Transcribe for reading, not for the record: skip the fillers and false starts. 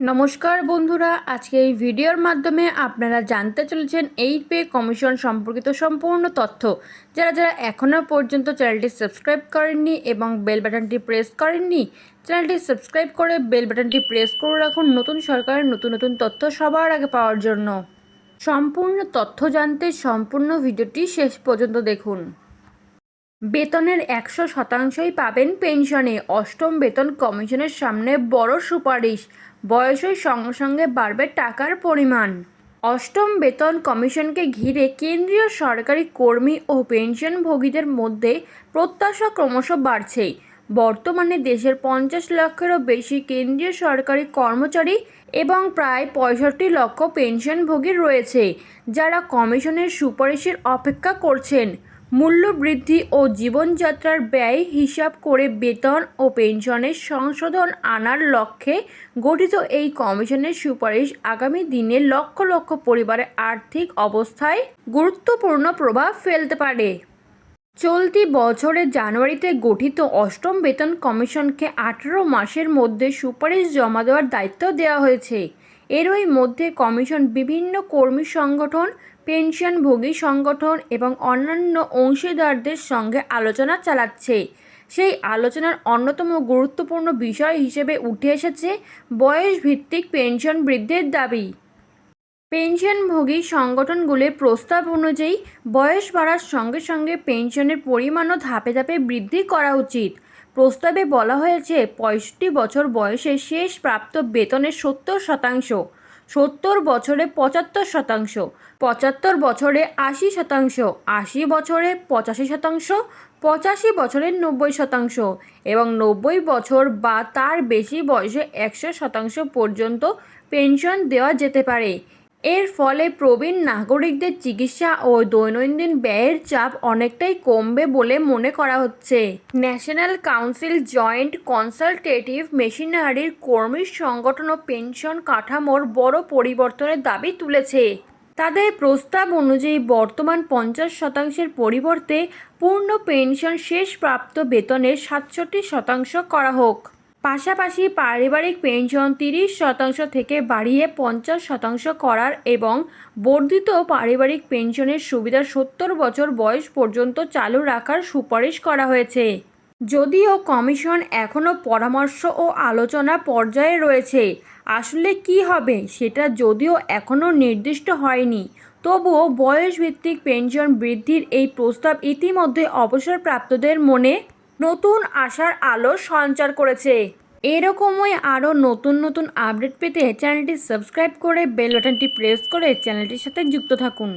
নমস্কার বন্ধুরা, আজকে এই ভিডিওর মাধ্যমে আপনারা জানতে চলেছেন 8 পে কমিশন সম্পর্কিত সম্পূর্ণ তথ্য। যারা যারা এখনও পর্যন্ত চ্যানেলটি সাবস্ক্রাইব করেননি এবং বেল বাটনটি প্রেস করেননি, চ্যানেলটি সাবস্ক্রাইব করে বেল বাটনটি প্রেস করে রাখুন নতুন সরকারের নতুন নতুন তথ্য সবার আগে পাওয়ার জন্য। সম্পূর্ণ তথ্য জানতে সম্পূর্ণ ভিডিওটি শেষ পর্যন্ত দেখুন। বেতনের 100%ই পাবেন পেনশনে। অষ্টম বেতন কমিশনের সামনে বড় সুপারিশ। বয়সের সঙ্গে সঙ্গে বাড়বে টাকার পরিমাণ। অষ্টম বেতন কমিশনকে ঘিরে কেন্দ্রীয় সরকারি কর্মী ও পেনশনভোগীদের মধ্যে প্রত্যাশা ক্রমশ বাড়ছে। বর্তমানে দেশের 50 লক্ষেরও বেশি কেন্দ্রীয় সরকারি কর্মচারী এবং প্রায় 65 লক্ষ পেনশনভোগী রয়েছে, যারা কমিশনের সুপারিশের অপেক্ষা করছেন। মূল্য বৃদ্ধি ও জীবনযাত্রার ব্যয় হিসাব করে বেতন ও পেনশনের সংশোধন আনার লক্ষ্যে গঠিত এই কমিশনের সুপারিশ আগামী দিনে লক্ষ লক্ষ পরিবারের আর্থিক অবস্থায় গুরুত্বপূর্ণ প্রভাব ফেলতে পারে। চলতি বছরের জানুয়ারিতে গঠিত অষ্টম বেতন কমিশনকে 18 মাসের মধ্যে সুপারিশ জমা দেওয়ার দায়িত্ব দেওয়া হয়েছে। এরই মধ্যে কমিশন বিভিন্ন কর্মী সংগঠন, পেনশনভোগী সংগঠন এবং অন্যান্য অংশীদারদের সঙ্গে আলোচনা চালাচ্ছে। সেই আলোচনার অন্যতম গুরুত্বপূর্ণ বিষয় হিসেবে উঠে এসেছে বয়সভিত্তিক পেনশন বৃদ্ধির দাবি। পেনশনভোগী সংগঠনগুলির প্রস্তাব অনুযায়ী বয়স বাড়ার সঙ্গে সঙ্গে পেনশনের পরিমাণও ধাপে ধাপে বৃদ্ধি করা উচিত। প্রস্তাবে বলা হয়েছে 65 বছর বয়সে শেষ প্রাপ্ত বেতনের 70%, 70 বছরে 75%, 75 বছরে 80%, 80 বছরে 85%, 85 বছরে 90% এবং 90 বছর বা তার বেশি বয়সে 100% পর্যন্ত পেনশন দেওয়া যেতে পারে। এর ফলে প্রবীণ নাগরিকদের চিকিৎসা ও দৈনন্দিন ব্যয়ের চাপ অনেকটাই কমবে বলে মনে করা হচ্ছে। ন্যাশনাল কাউন্সিল জয়েন্ট কনসালটেটিভ মেশিনারির কর্মী সংগঠনও পেনশন কাঠামোর বড় পরিবর্তনের দাবি তুলেছে। তাদের প্রস্তাব অনুযায়ী বর্তমান 50%-এর পরিবর্তে পূর্ণ পেনশন শেষ প্রাপ্ত বেতনের 67% করা হোক। পাশাপাশি পারিবারিক পেনশন 30% থেকে বাড়িয়ে 50% করার এবং বর্ধিত পারিবারিক পেনশনের সুবিধা 70 বছর বয়স পর্যন্ত চালু রাখার সুপারিশ করা হয়েছে। যদিও কমিশন এখনও পরামর্শ ও আলোচনা পর্যায়ে রয়েছে, আসলে কি হবে সেটা যদিও এখনও নির্দিষ্ট হয়নি, তবুও বয়সভিত্তিক পেনশন বৃদ্ধির এই প্রস্তাব ইতিমধ্যে অবসরপ্রাপ্তদের মনে নতুন আশার আলো সঞ্চার করেছে। এরকমই আরও নতুন নতুন আপডেট পেতে চ্যানেলটি সাবস্ক্রাইব করে বেল বাটনটি প্রেস করে চ্যানেলটির সাথে যুক্ত থাকুন।